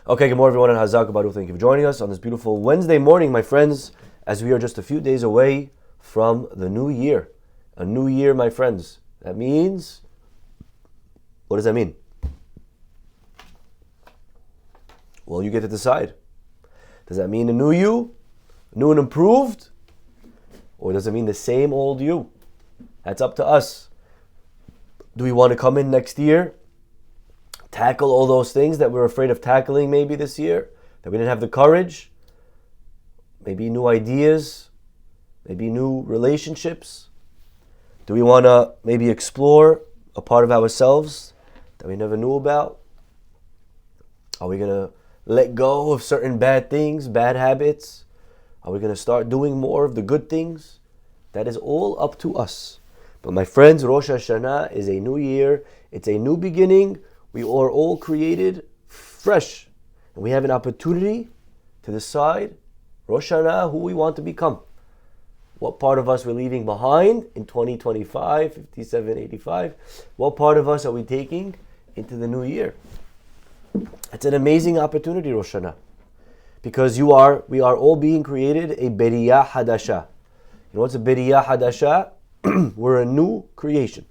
Okay, good morning everyone, and Hazak Baruch. Thank you for joining us on this beautiful Wednesday morning, my friends, as we are just a few days away from the new year. A new year, my friends. That means, what does that mean? Well, you get to decide. Does that mean a new you, new and improved? Or does it mean the same old you? That's up to us. Do we want to come in next year, tackle all those things that we're afraid of tackling maybe this year, that we didn't have the courage? Maybe new ideas, maybe new relationships. Do we want to maybe explore a part of ourselves that we never knew about? Are we going to let go of certain bad things, bad habits? Are we going to start doing more of the good things? That is all up to us. But my friends, Rosh Hashanah is a new year. It's a new beginning. We are all created fresh. And we have an opportunity to decide, Rosh Hashanah, who we want to become. What part of us we're leaving behind in 2025, 57, 85. What part of us are we taking into the new year? It's an amazing opportunity, Rosh Hashanah. Because we are all being created a Beriyah Hadasha. You know what's a Beriyah Hadasha? We're a new creation.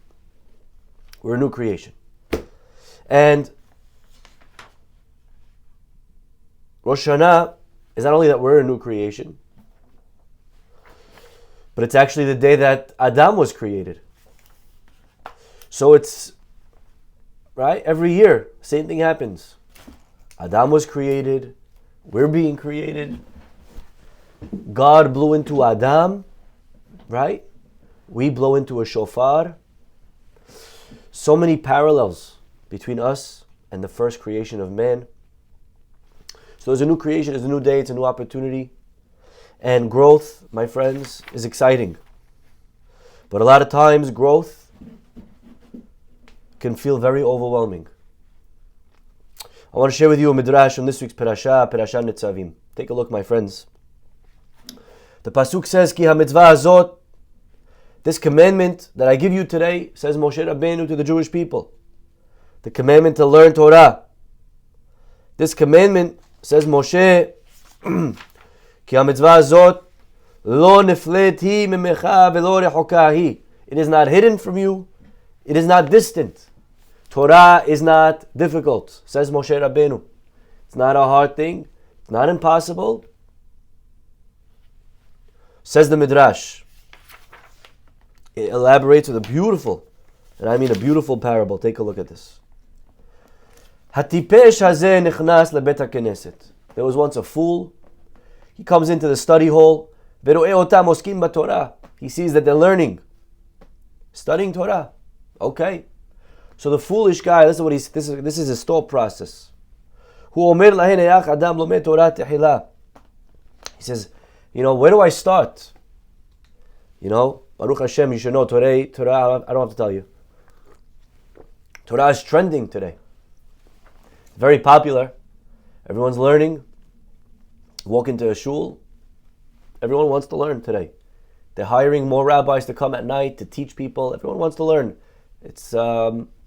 We're a new creation. And Rosh Hashanah is not only that we're a new creation, but it's actually the day that Adam was created. So it's, right, every year, same thing happens. Adam was created, we're being created. God blew into Adam, right? We blow into a shofar. So many parallels between us and the first creation of man. So there's a new creation, there's a new day, it's a new opportunity. And growth, my friends, is exciting. But a lot of times growth can feel very overwhelming. I want to share with you a midrash from this week's parasha Nitzavim. Take a look, my friends. The pasuk says, Ki ha-mitzvah azot, this commandment that I give you today, says Moshe Rabbeinu to the Jewish people. The commandment to learn Torah. This commandment, says Moshe, Ki ha-mitzvah azot, lo neflet hi mimecha velo rechoka hi. It is not hidden from you. It is not distant. Torah is not difficult, says Moshe Rabbeinu. It's not a hard thing. It's not impossible. Says the Midrash. It elaborates with a beautiful, and I mean a beautiful parable. Take a look at this. Hatipesh hazeh nichnas lebet haKnesset. There was once a fool. He comes into the study hall. Vero'eh otam oskim b'Torah. He sees that they're learning, studying Torah. Okay. So the foolish guy, listen what this is his thought process. Hu omer lahen eyach adam lomed Torah tehila. He says, where do I start? Baruch Hashem, you should know Torah, I don't have to tell you. Torah is trending today. Very popular. Everyone's learning. Walk into a shul. Everyone wants to learn today. They're hiring more rabbis to come at night to teach people. Everyone wants to learn. It's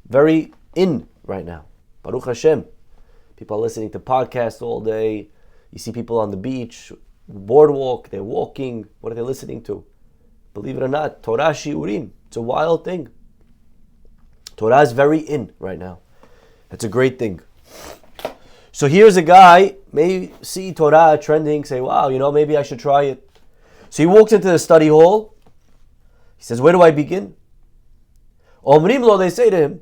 very in right now. Baruch Hashem. People are listening to podcasts all day. You see people on the beach, boardwalk, they're walking. What are they listening to? Believe it or not, Torah shiurim. It's a wild thing. Torah is very in right now. It's a great thing. So here's a guy, may see Torah trending, say, wow, maybe I should try it. So he walks into the study hall. He says, where do I begin? Omrim lo, they say to him,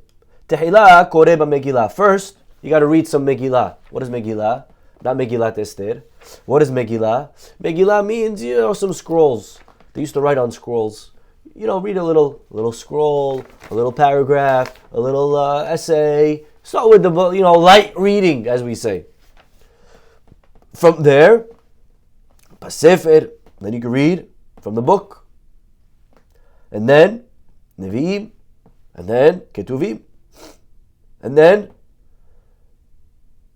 Tehillah koreh b'Megillah. First, you got to read some Megillah. What is Megillah? Not Megillat Esther. What is Megillah? Megillah means, some scrolls. They used to write on scrolls. Read a little scroll, a little paragraph, a little essay. Start with the, light reading, as we say. From there, Pasefer, then you can read from the book. And then, Nevi'im, and then Ketuvim. And then,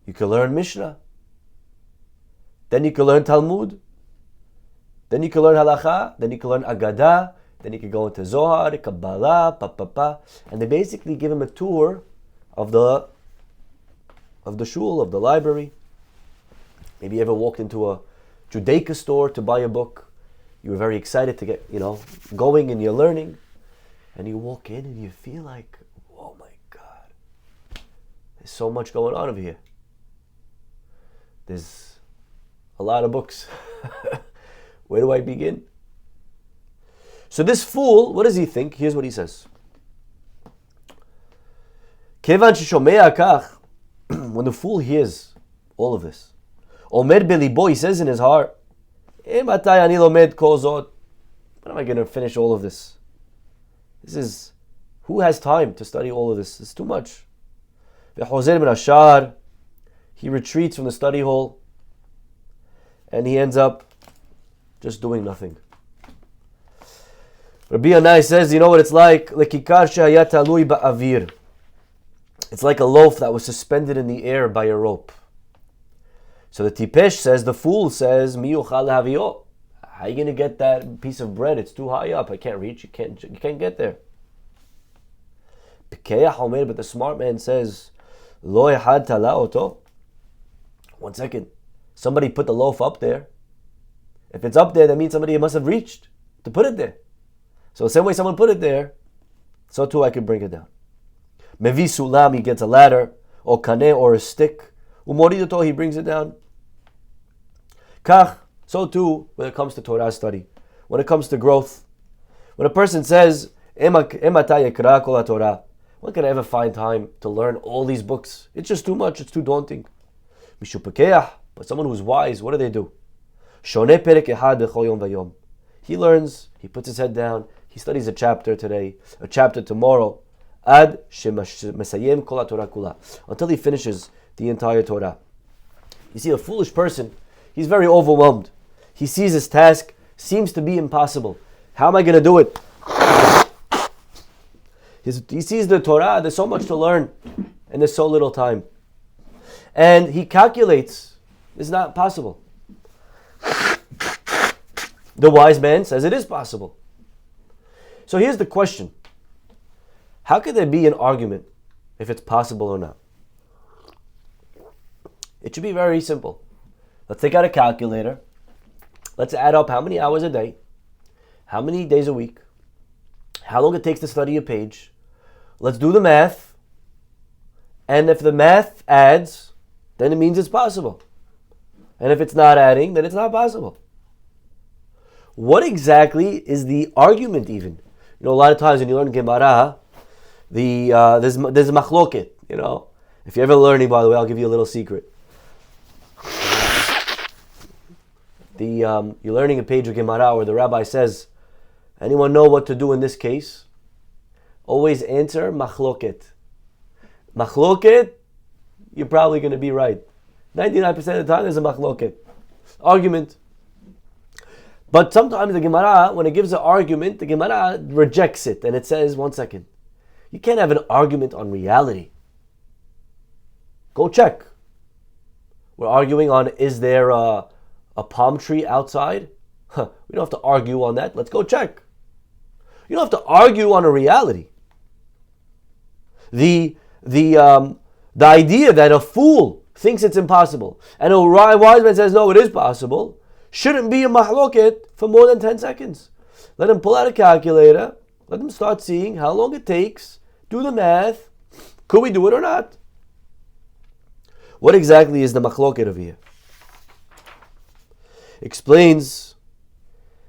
you can learn Mishnah. Then you can learn Talmud. Then you can learn Halacha. Then you can learn Agadah. Then you can go into Zohar, Kabbalah, and they basically give him a tour of the shul, of the library. Maybe you ever walked into a Judaica store to buy a book. You were very excited to get, going and you're learning. And you walk in and you feel like, oh my God, there's so much going on over here. There's a lot of books. Where do I begin? So this fool, what does he think? Here's what he says. Kevan sheshomea kach, when the fool hears all of this, omed belibo, he says in his heart, matay ani lomed kol zot, when am I going to finish all of this? Who has time to study all of this? It's too much. Ve'chozer min hashar, he retreats from the study hall, and he ends up just doing nothing. Rabbi Anai says, you know what it's like? Lekikar shehaya talui ba'avir. It's like a loaf that was suspended in the air by a rope. So the tipesh says, the fool says, mi yuchal lehavio. How are you going to get that piece of bread? It's too high up. I can't reach. You can't get there. But the smart man says, lo ehad tala oto. 1 second. Somebody put the loaf up there. If it's up there, that means somebody must have reached to put it there. So the same way someone put it there, so too I could bring it down. Mevi sulam, he gets a ladder, or kaneh, or a stick. Umoridoto, he brings it down. Kach, so too when it comes to Torah study, when it comes to growth. When a person says, Ematay yekra kol haTorah, when can I ever find time to learn all these books? It's just too much, it's too daunting. Mishupakeach, but someone who's wise, what do? Shoneh perek ehad b'chol yom v'yom. He learns, he puts his head down, he studies a chapter today, a chapter tomorrow, ad shemesayem kol haTorah kula, until he finishes the entire Torah. You see, a foolish person, he's very overwhelmed. He sees his task seems to be impossible. How am I going to do it? He sees the Torah, there's so much to learn, and there's so little time. And he calculates, it's not possible. The wise man says it is possible. So here's the question. How could there be an argument if it's possible or not? It should be very simple. Let's take out a calculator. Let's add up how many hours a day, how many days a week, how long it takes to study a page. Let's do the math. And if the math adds, then it means it's possible. And if it's not adding, then it's not possible. What exactly is the argument even? A lot of times when you learn Gemara, there's a machloket, If you're ever learning, by the way, I'll give you a little secret. You're learning a page of Gemara where the rabbi says, anyone know what to do in this case? Always answer machloket. Machloket, you're probably going to be right. 99% of the time there's a machloket. Argument. But sometimes the Gemara, when it gives an argument, the Gemara rejects it and it says, 1 second, you can't have an argument on reality. Go check. We're arguing on, is there a palm tree outside? We don't have to argue on that. Let's go check. You don't have to argue on a reality. The idea that a fool thinks it's impossible and a wise man says, no, it is possible, shouldn't be a mahloket for more than 10 seconds. Let him pull out a calculator. Let him start seeing how long it takes. Do the math. Could we do it or not? What exactly is the mahloket over here? Explains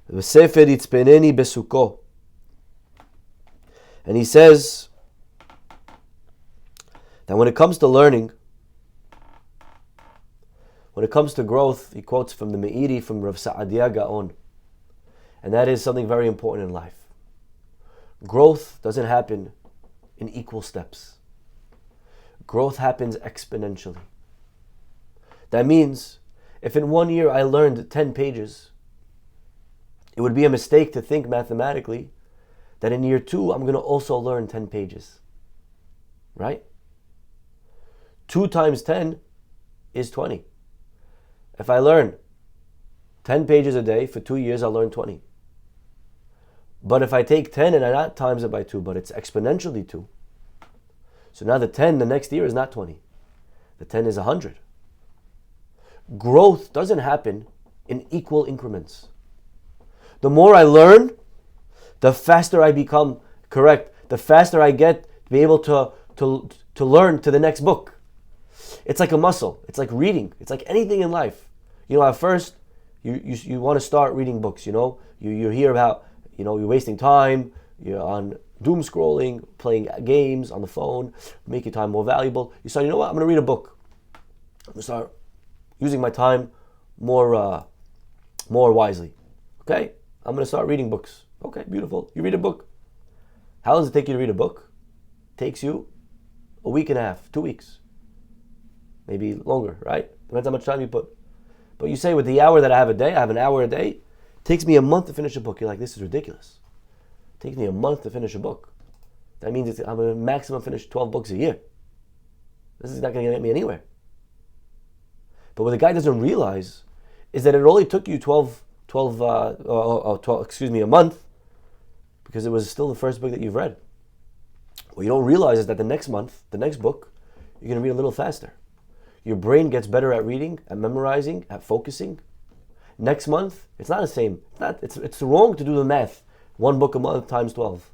the Sefer Itzpeneni Besuko. And he says that when it comes to learning, when it comes to growth, he quotes from the Meiri from Rav Sa'adia Gaon. And that is something very important in life. Growth doesn't happen in equal steps. Growth happens exponentially. That means if in 1 year I learned 10 pages, it would be a mistake to think mathematically that in year 2 I'm going to also learn 10 pages. Right? 2 times 10 is 20. If I learn 10 pages a day for 2 years, I'll learn 20. But if I take 10 and I not times it by 2, but it's exponentially 2. So now the 10 the next year is not 20. The 10 is 100. growth doesn't happen in equal increments. The more I learn, the faster I become correct, the faster I get to be able to learn to the next book. It's like a muscle. It's like reading. It's like anything in life. At first, you want to start reading books, You hear about, you're wasting time, you're on doom scrolling, playing games on the phone, make your time more valuable. You start, I'm going to read a book. I'm going to start using my time more wisely. Okay? I'm going to start reading books. Okay, beautiful. You read a book. How long does it take you to read a book? It takes you a week and a half, 2 weeks. Maybe longer, right? Depends how much time you put. But you say with the hour that I have a day, I have an hour a day, it takes me a month to finish a book. You're like, this is ridiculous. It takes me a month to finish a book. That means I'm going to maximum finish 12 books a year. This is not going to get me anywhere. But what the guy doesn't realize is that it only took you a month, because it was still the first book that you've read. What you don't realize is that the next month, the next book, you're going to read a little faster. Your brain gets better at reading, at memorizing, at focusing. Next month, it's not the same. It's wrong to do the math. 1 book a month times 12.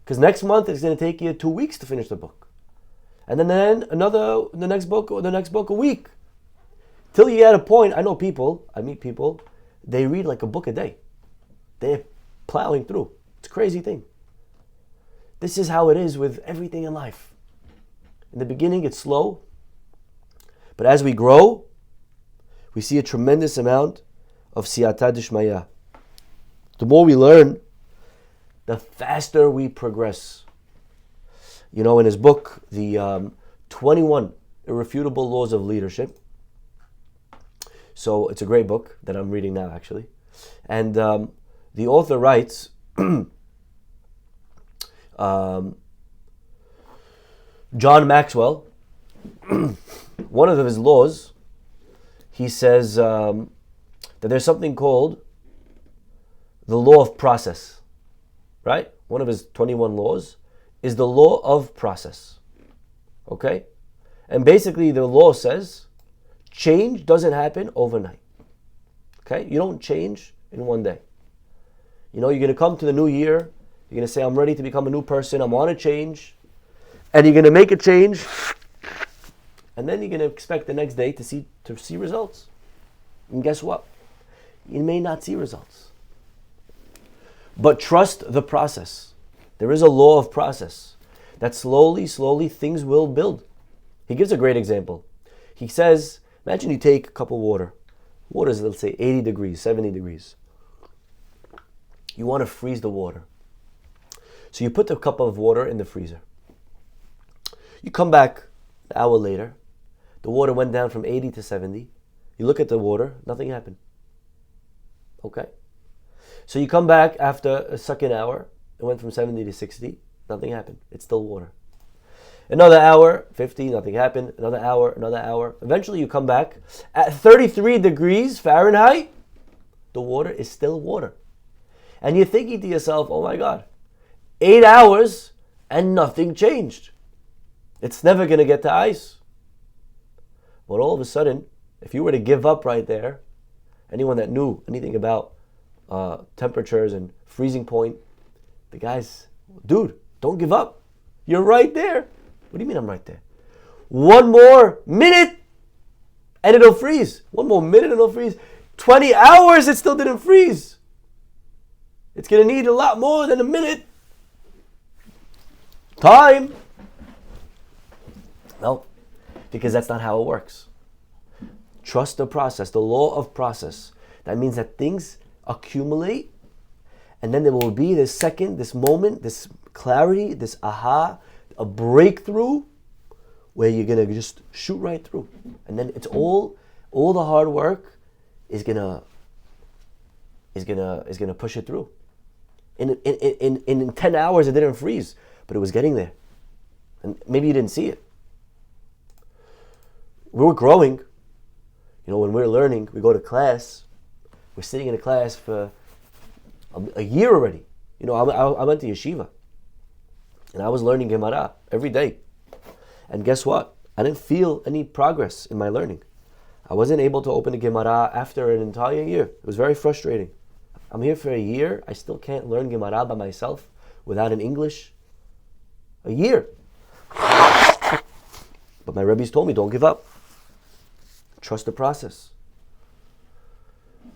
Because next month it's going to take you 2 weeks to finish the book. And then the next book a week. Till you get a point, I meet people, they read like a book a day. They're plowing through. It's a crazy thing. This is how it is with everything in life. In the beginning, it's slow. But as we grow, we see a tremendous amount of siyata dishmaya. The more we learn, the faster we progress. In his book, the 21 Irrefutable Laws of Leadership. So it's a great book that I'm reading now, actually. And the author writes, John Maxwell, one of his laws, he says that there's something called the law of process, right? One of his 21 laws is the law of process, okay? And basically the law says change doesn't happen overnight, okay? You don't change in one day. You're going to come to the new year, you're going to say, I'm ready to become a new person, I want to change, and you're going to make a change, and then you're going to expect the next day to see results. And guess what? You may not see results. But trust the process. There is a law of process that slowly things will build. He gives a great example. He says, imagine you take a cup of water. Water is, let's say, 80 degrees, 70 degrees. You want to freeze the water. So you put the cup of water in the freezer. You come back an hour later. The water went down from 80 to 70. You look at the water, nothing happened. Okay? So you come back after a second hour, it went from 70 to 60, nothing happened. It's still water. Another hour, 50, nothing happened. Another hour. Eventually you come back at 33 degrees Fahrenheit, the water is still water. And you're thinking to yourself, oh my God, 8 hours and nothing changed. It's never going to get to ice. But all of a sudden, if you were to give up right there, anyone that knew anything about temperatures and freezing point, the guys, dude, don't give up. You're right there. What do you mean I'm right there? 1 more minute and it'll freeze. 1 more minute and it'll freeze. 20 hours, it still didn't freeze. It's going to need a lot more than a minute. Time. No, because that's not how it works. Trust the process, the law of process. That means that things accumulate, and then there will be this second, this moment, this clarity, this aha, a breakthrough where you're gonna just shoot right through. And then it's all the hard work is gonna push it through. In 10 hours it didn't freeze, but it was getting there. And maybe you didn't see it. We were growing. When we're learning, we go to class. We're sitting in a class for a year already. I went to yeshiva. And I was learning Gemara every day. And guess what? I didn't feel any progress in my learning. I wasn't able to open the Gemara after an entire year. It was very frustrating. I'm here for a year. I still can't learn Gemara by myself without an English. A year. But my Rebbe's told me, don't give up. Trust the process.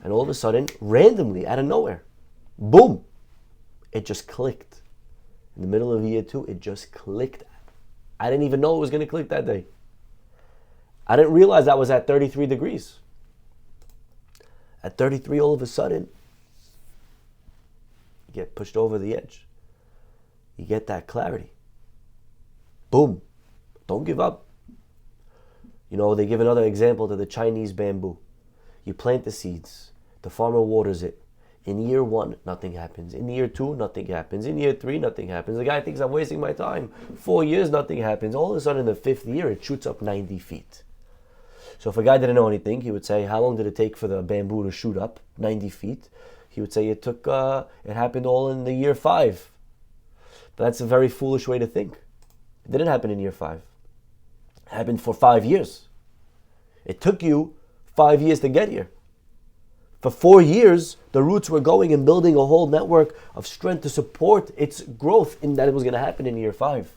And all of a sudden, randomly, out of nowhere, boom, it just clicked. In the middle of year 2, it just clicked. I didn't even know it was going to click that day. I didn't realize I was at 33 degrees. At 33, all of a sudden, you get pushed over the edge. You get that clarity. Boom. Don't give up. You know, they give another example to the Chinese bamboo. You plant the seeds. The farmer waters it. In year 1, nothing happens. In year 2, nothing happens. In year 3, nothing happens. The guy thinks I'm wasting my time. 4 years, nothing happens. All of a sudden, in the 5th year, it shoots up 90 feet. So if a guy didn't know anything, he would say, how long did it take for the bamboo to shoot up 90 feet? He would say it happened all in the year 5. But that's a very foolish way to think. It didn't happen in year 5. It happened for 5 years. It took you 5 years to get here. For 4 years, the roots were going and building a whole network of strength to support its growth in that it was going to happen in year 5.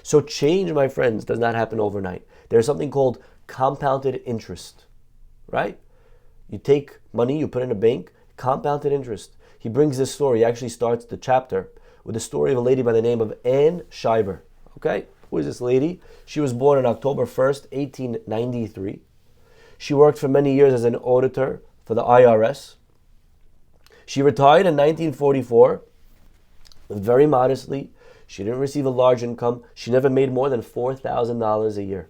So change, my friends, does not happen overnight. There's something called compounded interest, right? You take money, you put it in a bank, compounded interest. He brings this story. He actually starts the chapter with the story of a lady by the name of Anne Scheiber. Okay? Who is this lady? She was born on October 1st, 1893. She worked for many years as an auditor for the IRS. She retired in 1944, very modestly. She didn't receive a large income. She never made more than $4,000 a year.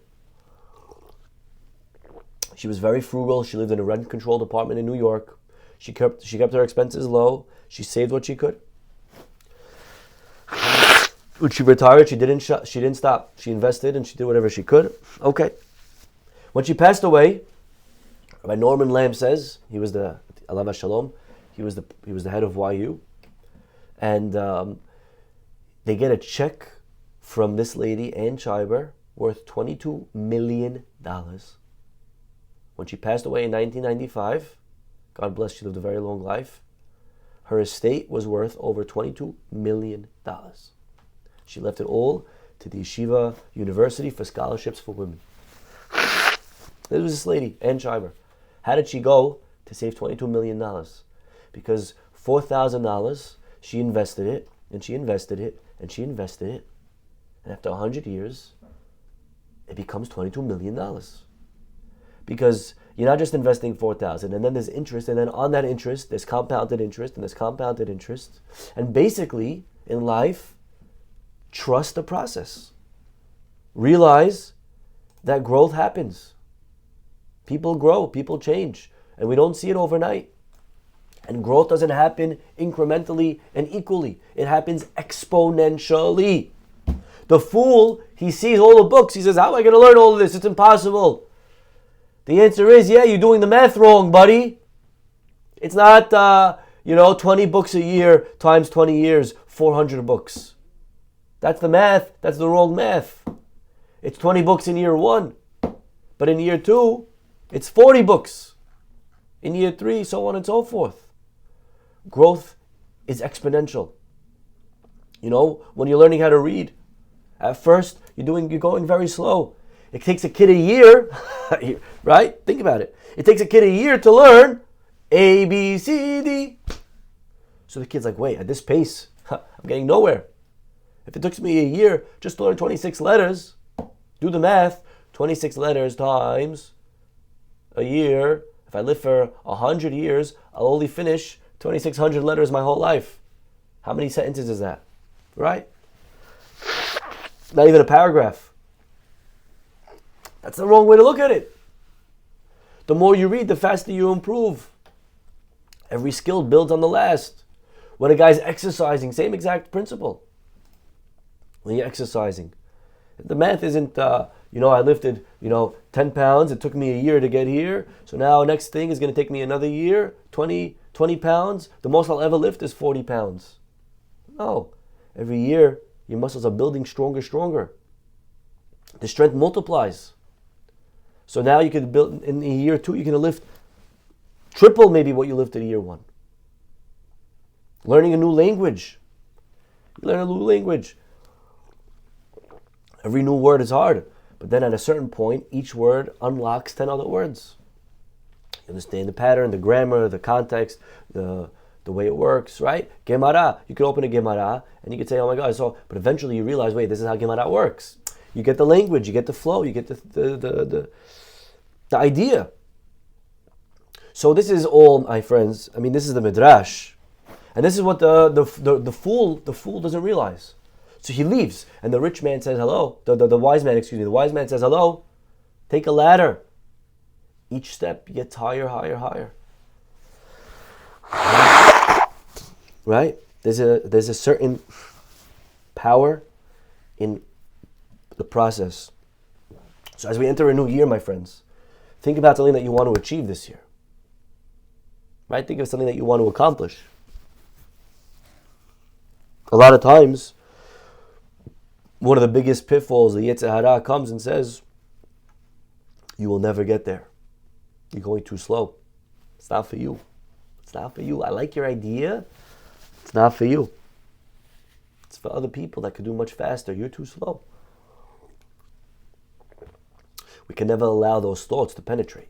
She was very frugal. She lived in a rent controlled apartment in New York. She kept her expenses low. She saved what she could. When she retired, she didn't stop. She invested and she did whatever she could. Okay. When she passed away, Rabbi Norman Lamb says he was the Alav Shalom. He was the head of YU, and they get a check from this lady Anne Scheiber worth $22 million. When she passed away in 1995, God bless, she lived a very long life. Her estate was worth over $22 million. She left it all to the Yeshiva University for scholarships for women. This was this lady, Anne Scheiber. How did she go to save $22 million? Because $4,000, she invested it, and she invested it, and she invested it. And after 100 years, it becomes $22 million. Because you're not just investing $4,000, and then there's interest, and then on that interest, there's compounded interest, and there's compounded interest. And basically, in life, trust the process. Realize that growth happens. People grow, people change, and we don't see it overnight. And growth doesn't happen incrementally and equally. It happens exponentially. The fool, he sees all the books. He says, how am I going to learn all of this? It's impossible. The answer is, yeah, you're doing the math wrong, buddy. It's not, 20 books a year times 20 years, 400 books. That's the math. That's the wrong math. It's 20 books in year 1. But in year 2, it's 40 books. In year 3, so on and so forth. Growth is exponential. You know, when you're learning how to read, at first you're going very slow. It takes a kid a year, right? Think about it. It takes a kid a year to learn A, B, C, D. So the kid's like, wait, at this pace, I'm getting nowhere. If it took me a year just to learn 26 letters, do the math, 26 letters times a year. If I live for 100 years, I'll only finish 2,600 letters my whole life. How many sentences is that? Right? Not even a paragraph. That's the wrong way to look at it. The more you read, the faster you improve. Every skill builds on the last. When a guy's exercising, same exact principle. When you're exercising, the math isn't, I lifted, 10 pounds. It took me a year to get here. So now next thing is going to take me another year, 20 pounds. The most I'll ever lift is 40 pounds. No. Every year, your muscles are building stronger. The strength multiplies. So now you could build, in year 2, you can lift triple maybe what you lifted in year 1. Learning a new language. You learn a new language. Every new word is hard. But then at a certain point, each word unlocks 10 other words. You understand the pattern, the grammar, the context, the way it works, right? Gemara. You could open a Gemara and you could say, oh my God, but eventually you realize, wait, this is how Gemara works. You get the language, you get the flow, you get the idea. So this is all, my friends, this is the Midrash. And this is what the fool doesn't realize. So he leaves, and the rich man says hello. The wise man says hello. Take a ladder. Each step gets higher, higher, higher. Right? There's a certain power in the process. So as we enter a new year, my friends, think about something that you want to achieve this year. Right? Think of something that you want to accomplish. A lot of times, one of the biggest pitfalls, the Yetzer Hara comes and says, you will never get there. You're going too slow. It's not for you. It's not for you. I like your idea. It's not for you. It's for other people that could do much faster. You're too slow. We can never allow those thoughts to penetrate.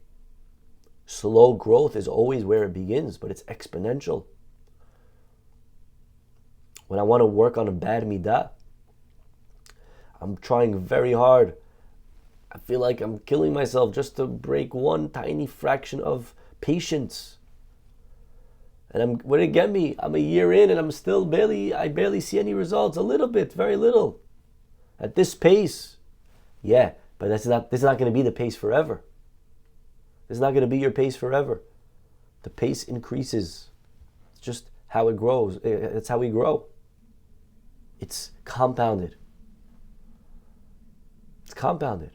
Slow growth is always where it begins, but it's exponential. When I want to work on a bad midah, I'm trying very hard. I feel like I'm killing myself just to break one tiny fraction of patience. And what did it get me? I'm a year in and I barely see any results. A little bit, very little. At this pace. Yeah, but this is not going to be the pace forever. This is not going to be your pace forever. The pace increases. It's just how it grows. It's how we grow. It's compounded. It's compounded.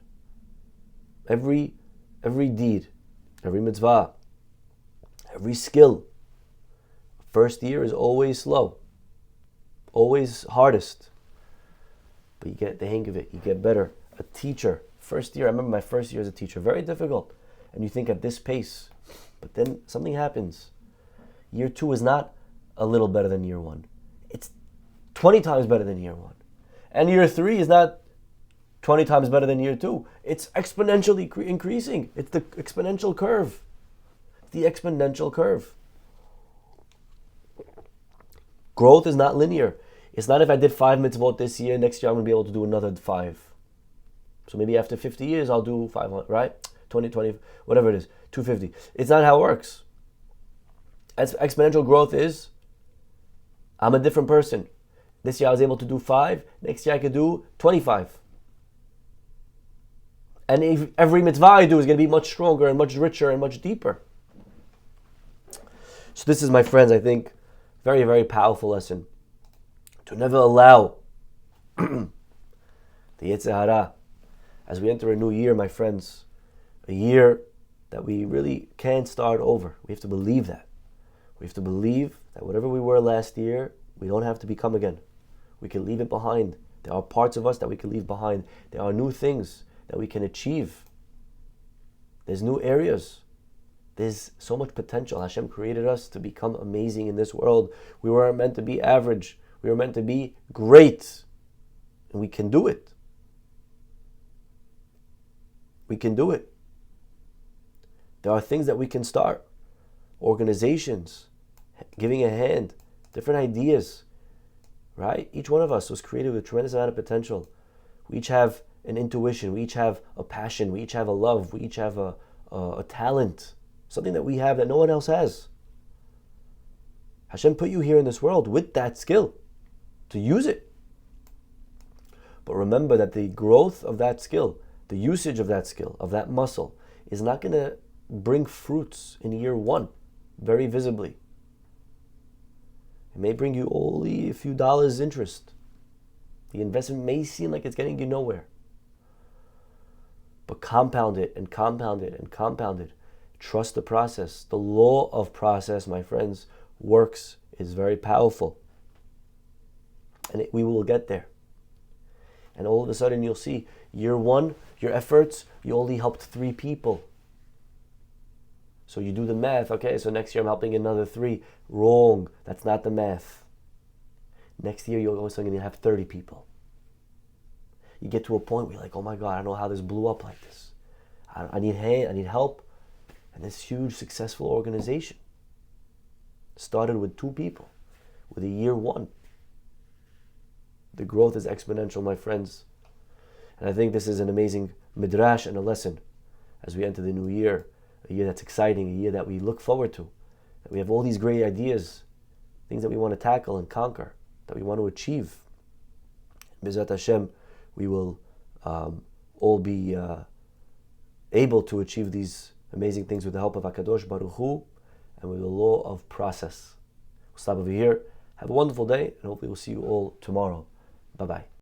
Every deed, every mitzvah, every skill. First year is always slow. Always hardest. But you get the hang of it. You get better. A teacher. First year, I remember my first year as a teacher. Very difficult. And you think at this pace. But then something happens. Year 2 is not a little better than year 1. It's 20 times better than year 1. And year 3 is not 20 times better than year 2. It's exponentially increasing. It's the exponential curve. The exponential curve. Growth is not linear. It's not if I did 5 mitzvot this year, next year I'm going to be able to do another 5. So maybe after 50 years I'll do 500, right? 20, whatever it is, 250. It's not how it works. Exponential growth is, I'm a different person. This year I was able to do 5. Next year I could do 25. And every mitzvah I do is going to be much stronger and much richer and much deeper. So this is, my friends, I think, very, very powerful lesson. To never allow the Yetzer Hara, as we enter a new year, my friends, a year that we really can start over. We have to believe that. We have to believe that whatever we were last year, we don't have to become again. We can leave it behind. There are parts of us that we can leave behind. There are new things that we can achieve. There's new areas. There's so much potential. Hashem created us to become amazing in this world. We weren't meant to be average. We were meant to be great. And we can do it. We can do it. There are things that we can start. Organizations, giving a hand, different ideas, right? Each one of us was created with a tremendous amount of potential. We each have an intuition. We each have a passion. We each have a love. We each have a talent. Something that we have that no one else has. Hashem put you here in this world with that skill to use it. But remember that the growth of that skill, the usage of that skill, of that muscle, is not going to bring fruits in year 1 very visibly. It may bring you only a few dollars interest. The investment may seem like it's getting you nowhere. But compound it and compound it and compound it. Trust the process. The law of process, my friends, works, is very powerful. And we will get there. And all of a sudden you'll see Year one, your efforts, you only helped 3 people. So you do the math, okay, so next year I'm helping another 3. Wrong, that's not the math. Next year you're also going to have 30 people. You get to a point where you're like, oh my God, I don't know how this blew up like this. I need help. And this huge successful organization started with 2 people, with a year 1. The growth is exponential, my friends. And I think this is an amazing midrash and a lesson as we enter the new year, a year that's exciting, a year that we look forward to, that we have all these great ideas, things that we want to tackle and conquer, that we want to achieve. B'ezrat Hashem, we will all be able to achieve these amazing things with the help of HaKadosh Baruch Hu and with the law of process. We'll stop over here. Have a wonderful day, and hopefully we'll see you all tomorrow. Bye-bye.